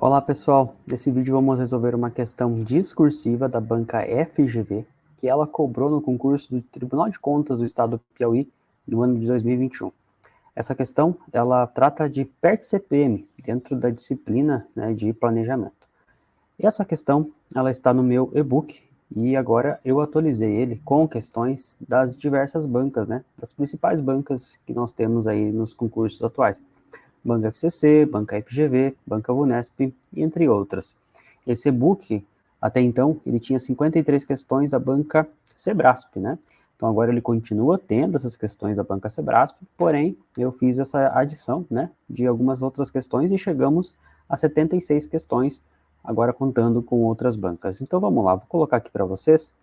Olá pessoal, nesse vídeo vamos resolver uma questão discursiva da banca FGV que ela cobrou no concurso do Tribunal de Contas do Estado do Piauí no ano de 2021. Essa questão ela trata de PERT CPM dentro da disciplina de planejamento. E essa questão ela está no meu e-book e agora eu atualizei ele com questões das diversas bancas, das principais bancas que nós temos aí nos concursos atuais. Banca FCC, Banca FGV, Banca Vunesp, entre outras. Esse e-book, até então, ele tinha 53 questões da Banca Sebrasp, Então agora ele continua tendo essas questões da Banca Sebrasp, porém eu fiz essa adição, de algumas outras questões e chegamos a 76 questões, agora contando com outras bancas. Então vamos lá, vou colocar aqui para vocês,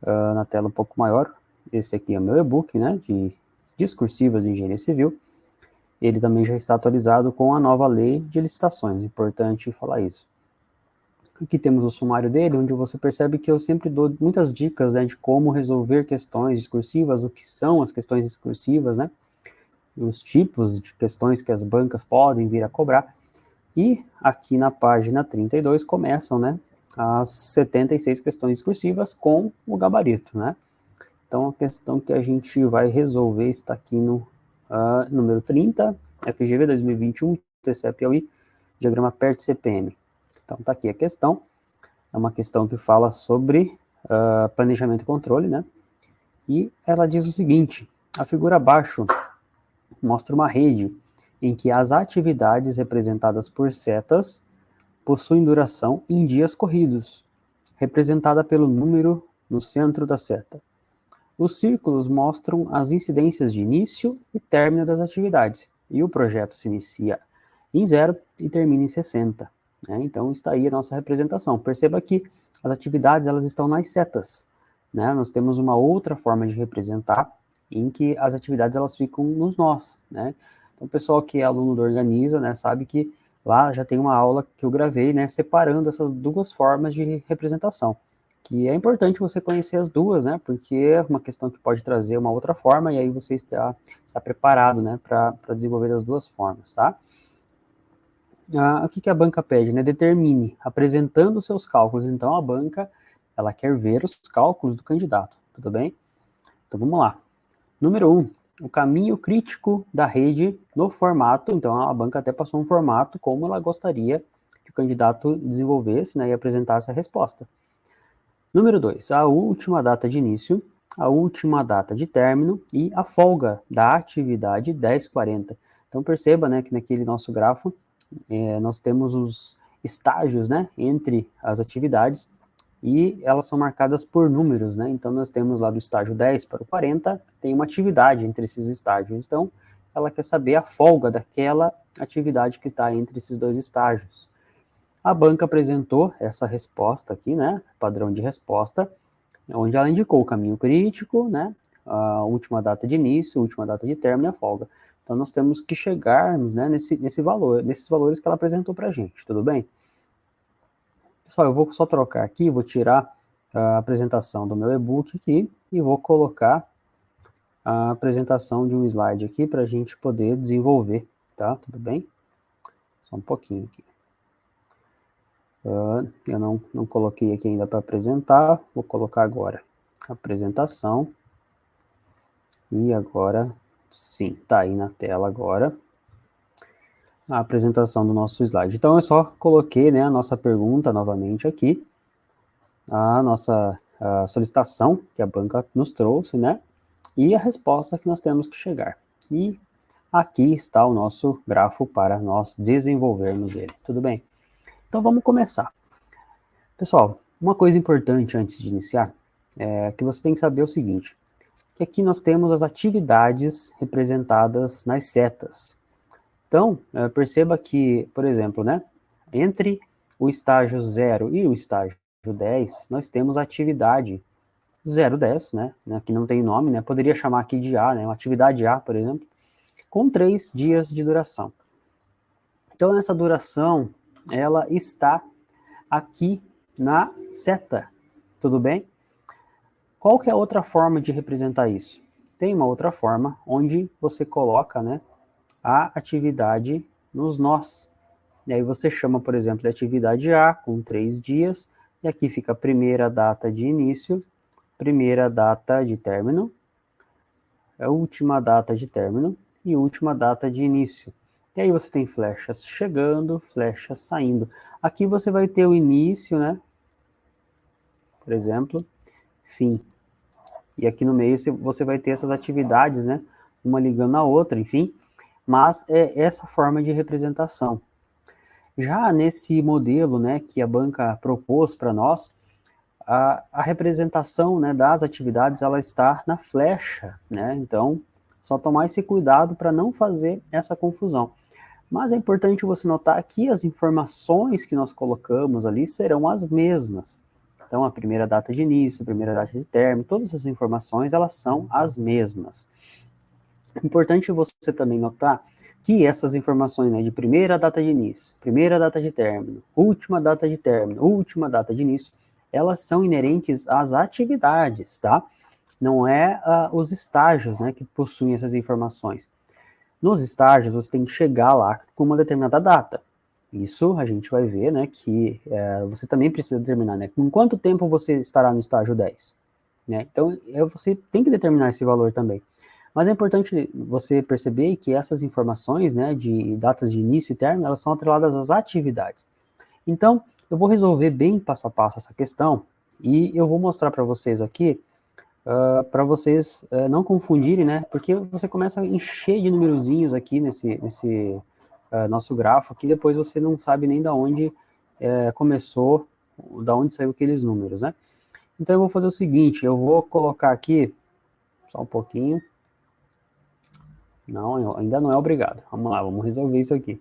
na tela um pouco maior, esse aqui é o meu e-book, de discursivas de engenharia civil. Ele também já está atualizado com a nova lei de licitações, importante falar isso. Aqui temos o sumário dele, onde você percebe que eu sempre dou muitas dicas de como resolver questões discursivas, o que são as questões discursivas, os tipos de questões que as bancas podem vir a cobrar. E aqui na página 32 começam as 76 questões discursivas com o gabarito. Então a questão que a gente vai resolver está aqui no número 30, FGV 2021, TCE Piauí, diagrama PERT CPM. Então está aqui a questão, é uma questão que fala sobre planejamento e controle, E ela diz o seguinte: a figura abaixo mostra uma rede em que as atividades representadas por setas possuem duração em dias corridos, representada pelo número no centro da seta. Os círculos mostram as incidências de início e término das atividades, e o projeto se inicia em 0 e termina em 60. Então está aí a nossa representação. Perceba que as atividades elas estão nas setas. Nós temos uma outra forma de representar, em que as atividades elas ficam nos nós. Então o pessoal que é aluno do Organiza sabe que lá já tem uma aula que eu gravei separando essas duas formas de representação. Que é importante você conhecer as duas, porque é uma questão que pode trazer uma outra forma, e aí você está preparado, para desenvolver as duas formas, tá? O que a banca pede, Determine, apresentando seus cálculos. Então, a banca, ela quer ver os cálculos do candidato, tudo bem? Então, vamos lá. Número 1, o caminho crítico da rede no formato. Então, a banca até passou um formato como ela gostaria que o candidato desenvolvesse, e apresentasse a resposta. Número 2, a última data de início, a última data de término e a folga da atividade 10:40. Então perceba que naquele nosso grafo nós temos os estágios entre as atividades e elas são marcadas por números. Então nós temos lá do estágio 10 para o 40, tem uma atividade entre esses estágios. Então ela quer saber a folga daquela atividade que está entre esses dois estágios. A banca apresentou essa resposta aqui, padrão de resposta, onde ela indicou o caminho crítico, a última data de início, a última data de término e a folga. Então nós temos que chegarmos nesses valores que ela apresentou para a gente, tudo bem? Pessoal, eu vou só trocar aqui, vou tirar a apresentação do meu e-book aqui e vou colocar a apresentação de um slide aqui para a gente poder desenvolver, tá? Tudo bem? Só um pouquinho aqui. Eu não coloquei aqui ainda para apresentar, vou colocar agora a apresentação. E agora, sim, está aí na tela agora a apresentação do nosso slide. Então eu só coloquei a nossa pergunta novamente aqui, a nossa solicitação que a banca nos trouxe, e a resposta que nós temos que chegar. E aqui está o nosso grafo para nós desenvolvermos ele, tudo bem? Então vamos começar. Pessoal, uma coisa importante antes de iniciar é que você tem que saber o seguinte, que aqui nós temos as atividades representadas nas setas. Então, perceba que, por exemplo, entre o estágio 0 e o estágio 10, nós temos a atividade 010, que não tem nome, poderia chamar aqui de A, uma atividade A, por exemplo, com 3 dias de duração. Então, essa duração, ela está aqui na seta, tudo bem? Qual que é a outra forma de representar isso? Tem uma outra forma onde você coloca a atividade nos nós. E aí você chama, por exemplo, de atividade A com 3 dias, e aqui fica a primeira data de início, primeira data de término, a última data de término e última data de início. E aí você tem flechas chegando, flechas saindo. Aqui você vai ter o início, né? Por exemplo, fim. E aqui no meio você vai ter essas atividades, né? Uma ligando a outra, enfim. Mas é essa forma de representação. Já nesse modelo, né, que a banca propôs para nós, a representação, né, das atividades ela está na flecha, né? Então, só tomar esse cuidado para não fazer essa confusão. Mas é importante você notar que as informações que nós colocamos ali serão as mesmas. Então, a primeira data de início, a primeira data de término, todas essas informações, elas são as mesmas. É importante você também notar que essas informações, né, de primeira data de início, primeira data de término, última data de término, última data de início, elas são inerentes às atividades, tá? Não é os estágios, né, que possuem essas informações. Nos estágios, você tem que chegar lá com uma determinada data. Isso a gente vai ver, né, que você também precisa determinar, né, com quanto tempo você estará no estágio 10. Né? Então, você tem que determinar esse valor também. Mas é importante você perceber que essas informações, né, de datas de início e término, elas são atreladas às atividades. Então, eu vou resolver bem passo a passo essa questão e eu vou mostrar para vocês aqui, para vocês não confundirem, né, porque você começa a encher de numerozinhos aqui nesse nosso grafo, que depois você não sabe nem da onde começou, da onde saiu aqueles números, né. Então eu vou fazer o seguinte, eu vou colocar aqui, só um pouquinho, não, ainda não é obrigado, vamos lá, vamos resolver isso aqui.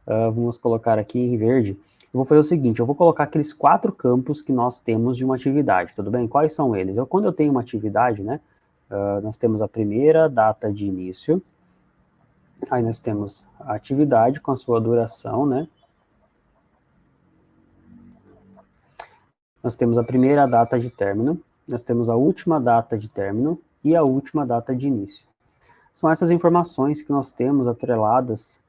Vamos colocar aqui em verde. Eu vou fazer o seguinte, eu vou colocar aqueles 4 campos que nós temos de uma atividade, tudo bem? Quais são eles? Quando eu tenho uma atividade, né, nós temos a primeira data de início, aí nós temos a atividade com a sua duração, né, nós temos a primeira data de término, nós temos a última data de término e a última data de início. São essas informações que nós temos atreladas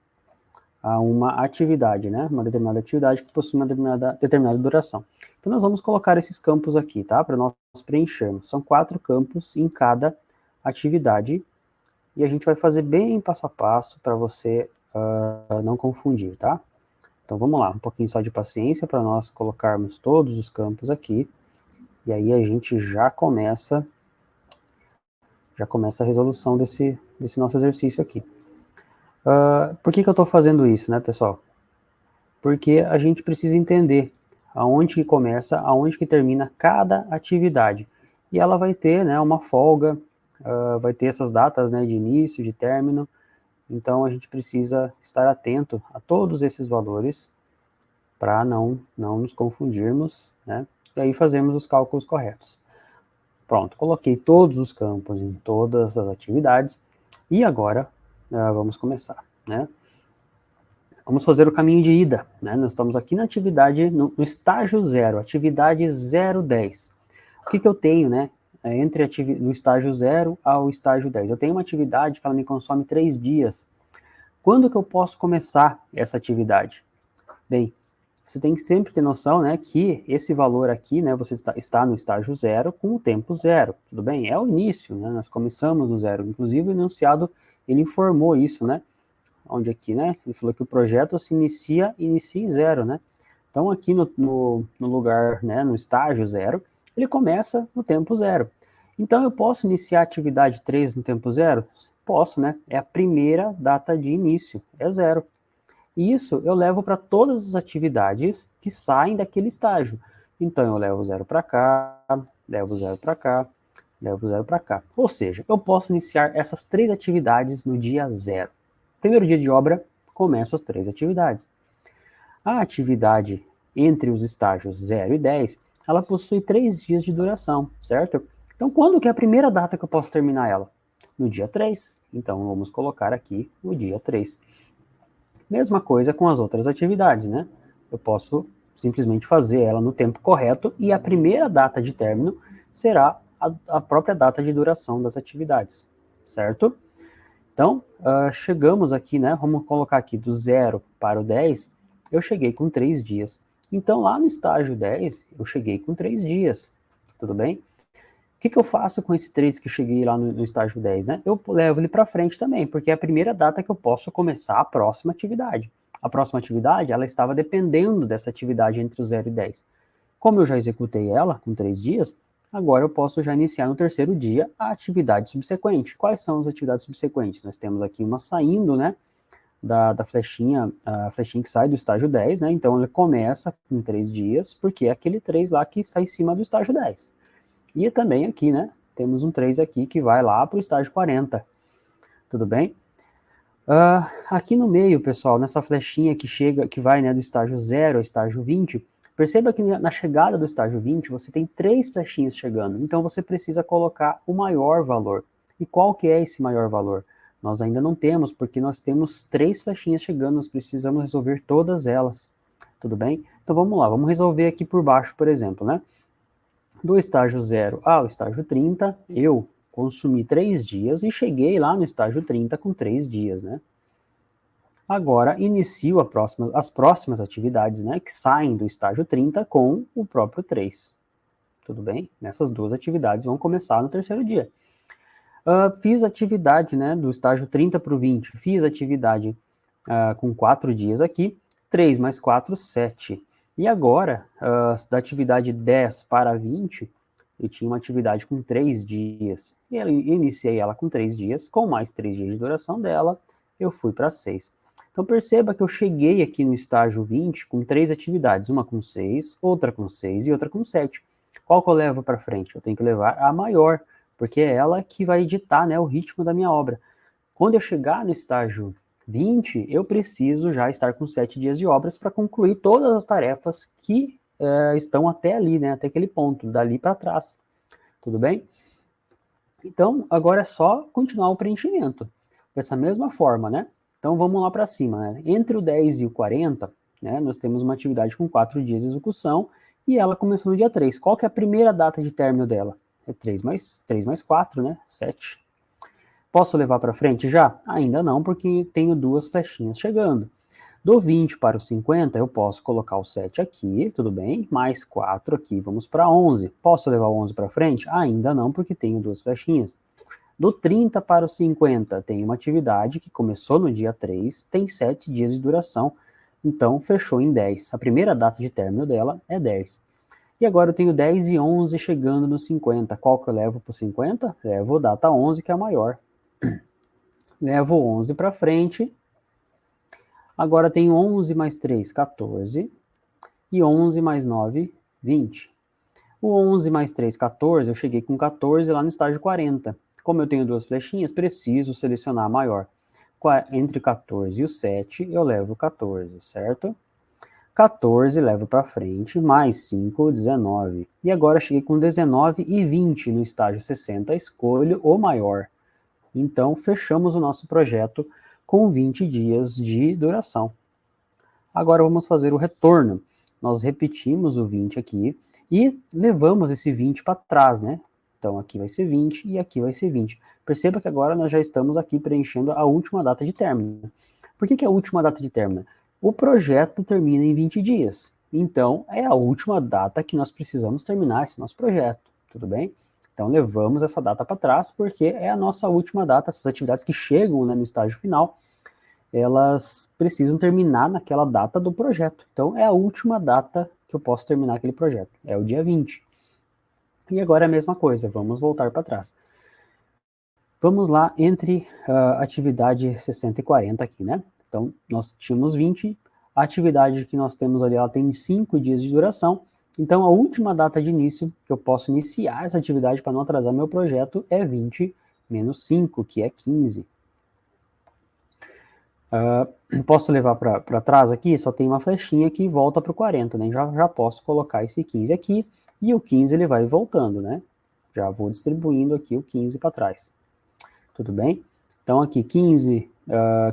a uma atividade, né? Uma determinada atividade que possui uma determinada duração. Então, nós vamos colocar esses campos aqui, tá? Para nós preenchermos. São 4 campos em cada atividade e a gente vai fazer bem passo a passo para você não confundir, tá? Então, vamos lá, um pouquinho só de paciência para nós colocarmos todos os campos aqui e aí a gente já começa a resolução desse nosso exercício aqui. Por que eu estou fazendo isso, né, pessoal? Porque a gente precisa entender aonde que começa, aonde que termina cada atividade. E ela vai ter, né, uma folga, vai ter essas datas, né, de início, de término, então a gente precisa estar atento a todos esses valores para não nos confundirmos, né, e aí fazemos os cálculos corretos. Pronto, coloquei todos os campos em todas as atividades, e agora vamos começar, né? Vamos fazer o caminho de ida, né? Nós estamos aqui na atividade, no estágio 0, atividade 010. O que eu tenho, né? Entre do estágio 0 ao estágio 10. Eu tenho uma atividade que ela me consome 3 dias. Quando que eu posso começar essa atividade? Bem, você tem que sempre ter noção, né, que esse valor aqui, né, você está no estágio 0 com o tempo 0, tudo bem? É o início, né? Nós começamos no 0. Inclusive o enunciado, ele informou isso, né? Onde aqui, né, ele falou que o projeto se inicia em 0, né? Então aqui no lugar, né, no estágio 0, ele começa no tempo 0. Então eu posso iniciar a atividade 3 no tempo 0? Posso, né? É a primeira data de início, é 0. E isso eu levo para todas as atividades que saem daquele estágio. Então eu levo 0 para cá, levo 0 para cá, levo 0 para cá. Ou seja, eu posso iniciar essas 3 atividades no dia 0. Primeiro dia de obra, começo as 3 atividades. A atividade entre os estágios 0 e 10, ela possui 3 dias de duração, certo? Então, quando que é a primeira data que eu posso terminar ela? No dia 3. Então, vamos colocar aqui o dia 3. Mesma coisa com as outras atividades, né? Eu posso simplesmente fazer ela no tempo correto e a primeira data de término será a própria data de duração das atividades, certo? Então, chegamos aqui, né? Vamos colocar aqui do 0 para o 10. eu cheguei com 3 dias. Então, lá no estágio 10, eu cheguei com 3 dias, tudo bem? O que eu faço com esse 3 que eu cheguei lá no estágio 10, né? Eu levo ele para frente também, porque é a primeira data que eu posso começar a próxima atividade. A próxima atividade, ela estava dependendo dessa atividade entre o 0 e 10. Como eu já executei ela com 3 dias, agora eu posso já iniciar no terceiro dia a atividade subsequente. Quais são as atividades subsequentes? Nós temos aqui uma saindo, né, da flechinha, a flechinha que sai do estágio 10, né, então ele começa com 3 dias, porque é aquele 3 lá que está em cima do estágio 10. E também aqui, né, temos um 3 aqui que vai lá para o estágio 40, tudo bem? Aqui no meio, pessoal, nessa flechinha que chega, que vai, né, do estágio 0 ao estágio 20, perceba que na chegada do estágio 20, você tem 3 flechinhas chegando, então você precisa colocar o maior valor. E qual que é esse maior valor? Nós ainda não temos, porque nós temos 3 flechinhas chegando, nós precisamos resolver todas elas, tudo bem? Então vamos lá, vamos resolver aqui por baixo, por exemplo, né? Do estágio 0 ao estágio 30, eu consumi 3 dias e cheguei lá no estágio 30 com 3 dias, né? Agora, inicio as próximas atividades, né, que saem do estágio 30 com o próprio 3. Tudo bem? Nessas duas atividades vão começar no terceiro dia. Fiz atividade, né, do estágio 30 para o 20. Fiz atividade com 4 dias aqui. 3 mais 4, 7. E agora, da atividade 10 para 20, eu tinha uma atividade com 3 dias. E eu iniciei ela com 3 dias, com mais 3 dias de duração dela, eu fui para 6. Então perceba que eu cheguei aqui no estágio 20 com 3 atividades, uma com 6, outra com 6 e outra com 7. Qual que eu levo para frente? Eu tenho que levar a maior, porque é ela que vai ditar, né, o ritmo da minha obra. Quando eu chegar no estágio 20, eu preciso já estar com 7 dias de obras para concluir todas as tarefas que estão até ali, né, até aquele ponto, dali para trás. Tudo bem? Então, agora é só continuar o preenchimento. Dessa mesma forma, né? Então, vamos lá para cima. Né? Entre o 10 e o 40, né, nós temos uma atividade com 4 dias de execução e ela começou no dia 3. Qual que é a primeira data de término dela? É 3 mais 4, né? 7. Posso levar para frente já? Ainda não, porque tenho 2 flechinhas chegando. Do 20 para o 50, eu posso colocar o 7 aqui, tudo bem? Mais 4 aqui, vamos para 11. Posso levar o 11 para frente? Ainda não, porque tenho 2 flechinhas. Do 30 para o 50, tem uma atividade que começou no dia 3, tem 7 dias de duração, então fechou em 10. A primeira data de término dela é 10. E agora eu tenho 10 e 11 chegando no 50. Qual que eu levo para o 50? Levo a data 11, que é a maior. Levo 11 para frente. Agora tenho 11 mais 3, 14. E 11 mais 9, 20. O 11 mais 3, 14, eu cheguei com 14 lá no estágio 40. Como eu tenho 2 flechinhas, preciso selecionar a maior. Entre 14 e o 7, eu levo 14, certo? 14 levo para frente, mais 5, 19. E agora cheguei com 19 e 20 no estágio 60, escolho o maior. Então, fechamos o nosso projeto com 20 dias de duração. Agora vamos fazer o retorno. Nós repetimos o 20 aqui e levamos esse 20 para trás, né? Então aqui vai ser 20 e aqui vai ser 20. Perceba que agora nós já estamos aqui preenchendo a última data de término. Por que é a última data de término? O projeto termina em 20 dias. Então é a última data que nós precisamos terminar esse nosso projeto, tudo bem? Então levamos essa data para trás porque é a nossa última data, essas atividades que chegam, né, no estágio final, elas precisam terminar naquela data do projeto. Então, é a última data que eu posso terminar aquele projeto, é o dia 20. E agora é a mesma coisa, vamos voltar para trás. Vamos lá entre atividade 60 e 40 aqui, né? Então, nós tínhamos 20, a atividade que nós temos ali, ela tem 5 dias de duração, então a última data de início que eu posso iniciar essa atividade para não atrasar meu projeto é 20 menos 5, que é 15. Posso levar para trás aqui, só tem uma flechinha que volta para o 40, né? Já posso colocar esse 15 aqui, e o 15 ele vai voltando, né? Já vou distribuindo aqui o 15 para trás. Tudo bem? Então aqui 15,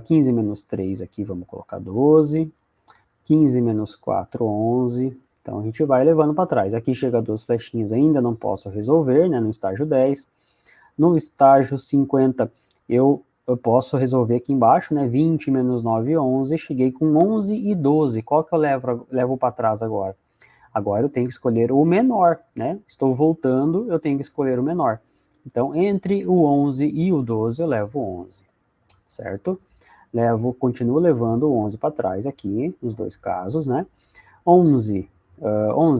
15 menos 3 aqui, vamos colocar 12. 15 menos 4, 11. Então a gente vai levando para trás. Aqui chega 2 flechinhas, ainda não posso resolver, né? No estágio 10. No estágio 50, eu eu posso resolver aqui embaixo, né, 20 menos 9, 11, cheguei com 11 e 12, qual que eu levo para trás agora? Agora eu tenho que escolher o menor, né, estou voltando, eu tenho que escolher o menor. Então, entre o 11 e o 12, eu levo o 11, certo? Continuo levando o 11 para trás aqui, nos dois casos, né? 11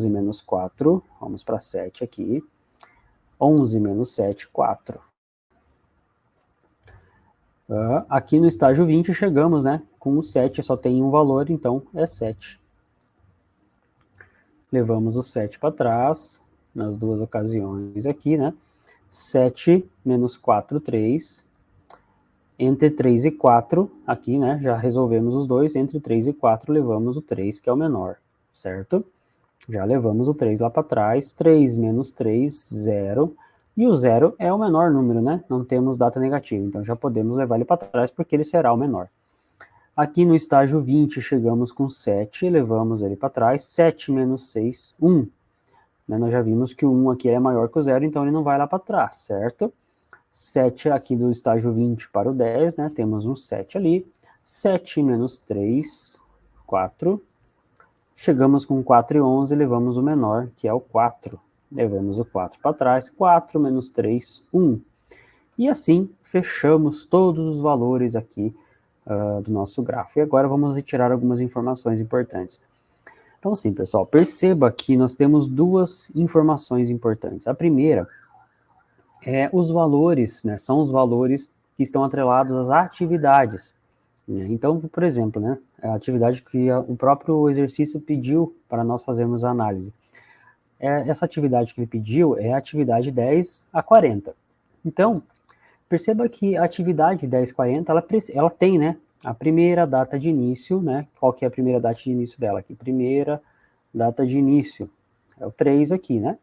menos 4, vamos para 7 aqui. 11 menos 7, 4. Aqui no estágio 20 chegamos, né? Com o 7 só tem um valor, então é 7. Levamos o 7 para trás, nas duas ocasiões aqui, né? 7 menos 4, 3. Entre 3 e 4, aqui, né? Já resolvemos os dois. Entre 3 e 4, levamos o 3, que é o menor, certo? Já levamos o 3 lá para trás. 3 menos 3, 0. E o 0 é o menor número, né? Não temos data negativa, então já podemos levar ele para trás porque ele será o menor. Aqui no estágio 20, chegamos com 7, levamos ele para trás. 7 menos 6, 1. Né? Nós já vimos que o 1 aqui é maior que o 0, então ele não vai lá para trás, certo? 7 aqui do estágio 20 para o 10, né? Temos um 7 ali. 7 menos 3, 4. Chegamos com 4 e 11, levamos o menor, que é o 4. Levamos o 4 para trás. 4 menos 3, 1. E assim, fechamos todos os valores aqui do nosso grafo. E agora vamos retirar algumas informações importantes. Então, assim, pessoal, perceba que nós temos duas informações importantes. A primeira é os valores, né? São os valores que estão atrelados às atividades. Né? Então, por exemplo, né? A atividade que o próprio exercício pediu para nós fazermos a análise. Essa atividade que ele pediu é a atividade 10 a 40. Então, perceba que a atividade 1040, ela tem, né, a primeira data de início, né, qual que é a primeira data de início dela aqui? Primeira data de início, é o 3 aqui, né,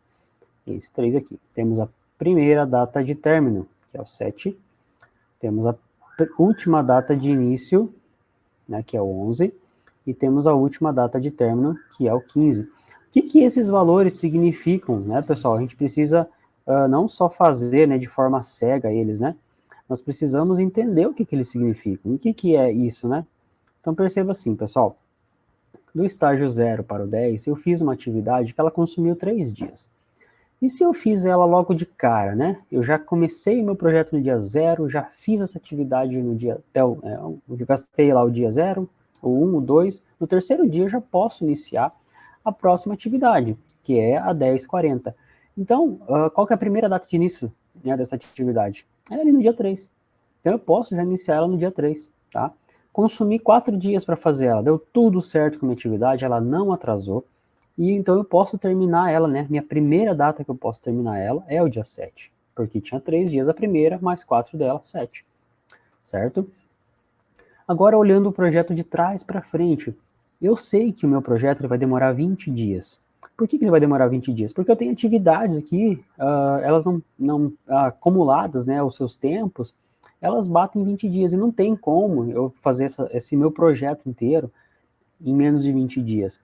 esse 3 aqui. Temos a primeira data de término, que é o 7. Temos a última data de início, né, que é o 11. E temos a última data de término, que é o 15. O que esses valores significam, né, pessoal? A gente precisa não só fazer, né, de forma cega eles, né? Nós precisamos entender o que eles significam. O que é isso, né? Então perceba assim, pessoal. Do estágio 0 para o 10, eu fiz uma atividade que ela consumiu 3 dias. E se eu fiz ela logo de cara, né? Eu já comecei o meu projeto no dia 0, já fiz essa atividade no dia... eu gastei lá o dia 0, o 1, o 2. No terceiro dia eu já posso iniciar a próxima atividade, que é a 10:40. Então, qual que é a primeira data de início, né, dessa atividade? É ali no dia 3. Então eu posso já iniciar ela no dia 3, tá? Consumi 4 dias para fazer ela, deu tudo certo com a minha atividade, ela não atrasou. E então eu posso terminar ela, né? Minha primeira data que eu posso terminar ela é o dia 7. Porque tinha 3 dias a primeira, mais 4 dela, 7. Certo? Agora, olhando o projeto de trás para frente, eu sei que o meu projeto ele vai demorar 20 dias. Por que ele vai demorar 20 dias? Porque eu tenho atividades aqui, elas não acumuladas, né, os seus tempos, elas batem 20 dias e não tem como eu fazer esse meu projeto inteiro em menos de 20 dias.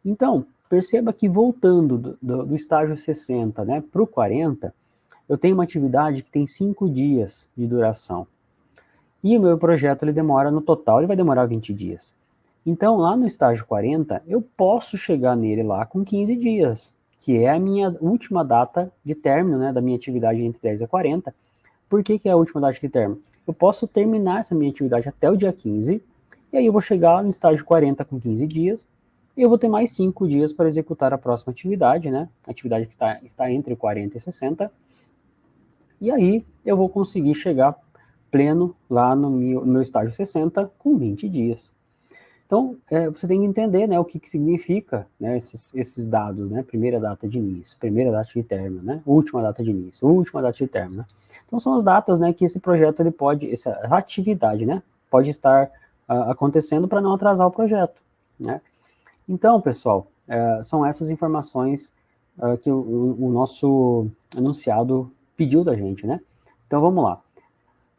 Então, perceba que voltando do estágio 60, né, para o 40, eu tenho uma atividade que tem 5 dias de duração. E o meu projeto ele demora, no total, ele vai demorar 20 dias. Então, lá no estágio 40, eu posso chegar nele lá com 15 dias, que é a minha última data de término, né, da minha atividade entre 10 e 40. Por que é a última data de término? Eu posso terminar essa minha atividade até o dia 15, e aí eu vou chegar lá no estágio 40 com 15 dias, e eu vou ter mais 5 dias para executar a próxima atividade, né? A atividade que está entre 40 e 60. E aí eu vou conseguir chegar pleno lá no meu estágio 60 com 20 dias. Então, você tem que entender, né, o que significa, né, esses dados, né, primeira data de início, primeira data de término, né, última data de início, última data de término. Né? Então, são as datas, né, que esse projeto, ele pode, essa atividade, né, pode estar acontecendo para não atrasar o projeto, né. Então, pessoal, são essas informações que o nosso enunciado pediu da gente, né. Então, vamos lá.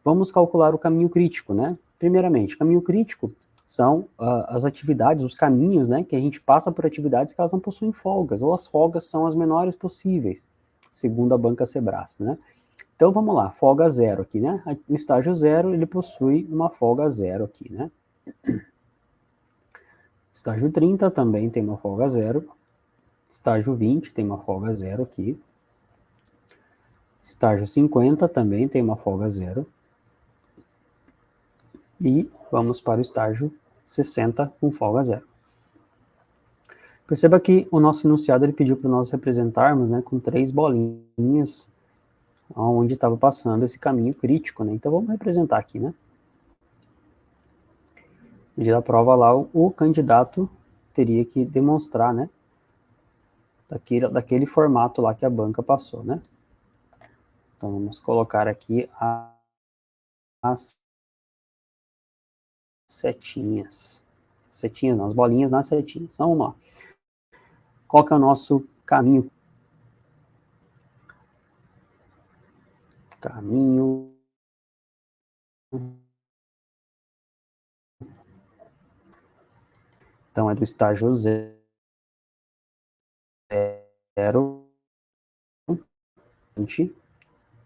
Vamos calcular o caminho crítico, né. Primeiramente, caminho crítico são as atividades, os caminhos, né, que a gente passa por atividades que elas não possuem folgas, ou as folgas são as menores possíveis, segundo a banca Sebrasp, né. Então, vamos lá, folga zero aqui, né? O estágio zero, ele possui uma folga zero aqui, né? Estágio 30 também tem uma folga zero. Estágio 20 tem uma folga zero aqui. Estágio 50 também tem uma folga zero. E vamos para o estágio 60 com folga zero. Perceba que o nosso enunciado ele pediu para nós representarmos, né, com 3 bolinhas onde estava passando esse caminho crítico, né? Então vamos representar aqui, né? No dia da prova lá, o candidato teria que demonstrar, né, daquele formato lá que a banca passou, né? Então vamos colocar aqui as setinhas. Setinhas não, as bolinhas nas setinhas. Então vamos lá. Qual que é o nosso caminho? Caminho. Então é do estágio 0,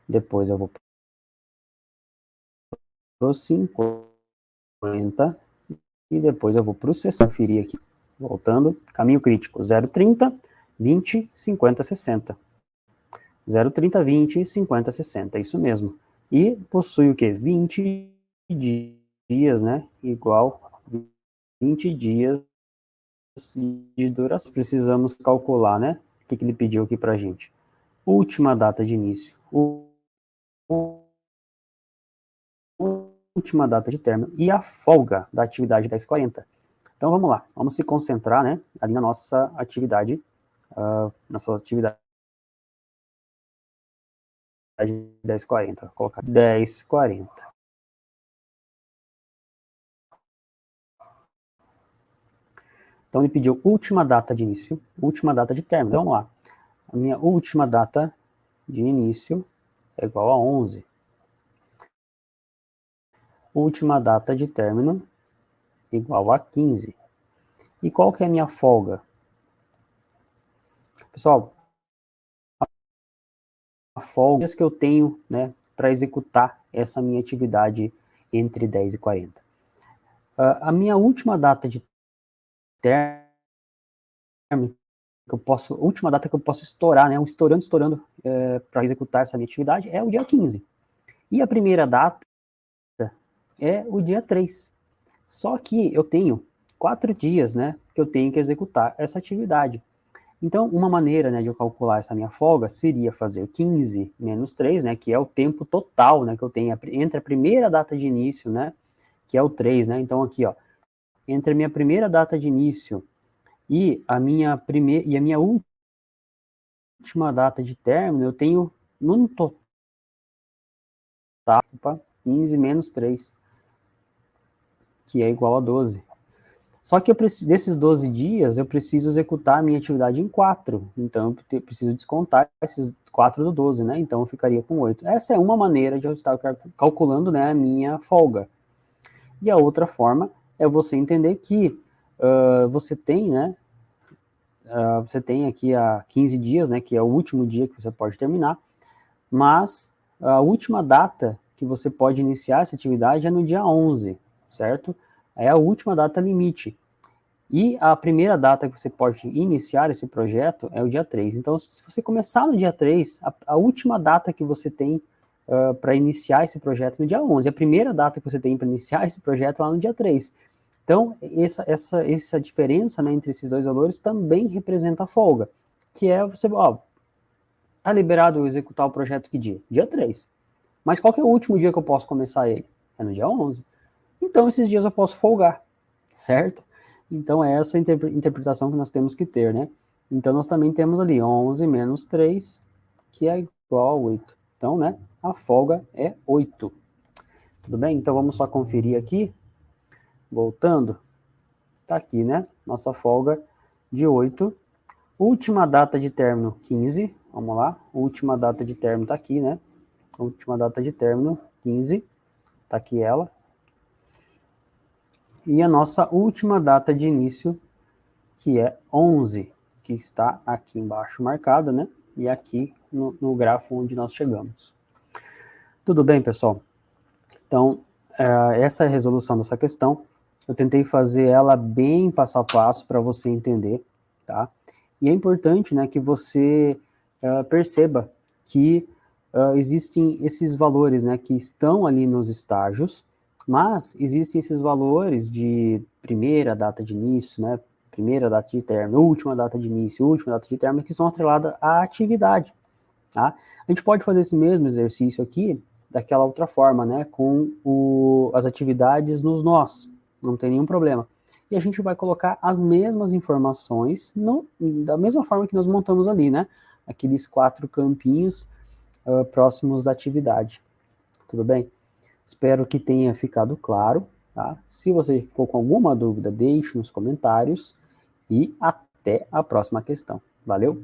depois eu vou para o 50, e depois eu vou para o 60, conferir aqui, voltando, caminho crítico, 0, 30, 20, 50, 60. 0, 30, 20, 50, 60, isso mesmo. E possui o quê? 20 dias, né? Igual 20 dias de duração. Precisamos calcular, né? O que ele pediu aqui pra gente? Última data de início. Última data de término e a folga da atividade 1040. Então vamos lá, vamos se concentrar, né, ali na nossa atividade, na sua atividade 1040. Vou colocar 1040. Então ele pediu última data de início, última data de término. Então, vamos lá, a minha última data de início é igual a 11. Última data de término igual a 15. E qual que é a minha folga? Pessoal, a folga que eu tenho, né, para executar essa minha atividade entre 10 e 40. A minha última data de término, que eu posso, última data que eu posso estourar, né, estourando, para executar essa minha atividade é o dia 15. E a primeira data é o dia 3. Só que eu tenho 4 dias, né, que eu tenho que executar essa atividade. Então, uma maneira, né, de eu calcular essa minha folga seria fazer 15 menos 3, né, que é o tempo total, né, que eu tenho entre a primeira data de início, né, que é o 3, né, então aqui, ó, entre a minha primeira data de início e a minha última data de término, eu tenho no total 15 menos 3, que é igual a 12. Só que desses 12 dias, eu preciso executar a minha atividade em 4. Então, eu preciso descontar esses 4 do 12, né? Então, eu ficaria com 8. Essa é uma maneira de eu estar calculando, né, a minha folga. E a outra forma é você entender que você tem, né, você tem aqui a 15 dias, né, que é o último dia que você pode terminar, mas a última data que você pode iniciar essa atividade é no dia 11, certo? É a última data limite. E a primeira data que você pode iniciar esse projeto é o dia 3. Então, se você começar no dia 3, a última data que você tem para iniciar esse projeto é no dia 11. A primeira data que você tem para iniciar esse projeto é lá no dia 3. Então, essa diferença, né, entre esses dois valores também representa a folga, que é você, ó, tá liberado eu executar o projeto que dia? Dia 3. Mas qual que é o último dia que eu posso começar ele? É no dia 11. Então, esses dias eu posso folgar, certo? Então, é essa interpretação que nós temos que ter, né? Então, nós também temos ali 11 menos 3, que é igual a 8. Então, né, a folga é 8. Tudo bem? Então, vamos só conferir aqui. Voltando, tá aqui, né? Nossa folga de 8. Última data de término, 15. Vamos lá. Última data de término tá aqui, né? Última data de término, 15. Tá aqui ela. E a nossa última data de início, que é 11, que está aqui embaixo marcada, né? E aqui no grafo onde nós chegamos. Tudo bem, pessoal? Então, essa resolução dessa questão, eu tentei fazer ela bem passo a passo para você entender, tá? E é importante, né, que você perceba que existem esses valores, né, que estão ali nos estágios, mas existem esses valores de primeira data de início, né, primeira data de término, última data de início, última data de término, que são atreladas à atividade. Tá? A gente pode fazer esse mesmo exercício aqui daquela outra forma, né, com as atividades nos nós, não tem nenhum problema. E a gente vai colocar as mesmas informações da mesma forma que nós montamos ali, né, aqueles 4 campinhos próximos da atividade. Tudo bem? Espero que tenha ficado claro, tá? Se você ficou com alguma dúvida, deixe nos comentários e até a próxima questão. Valeu?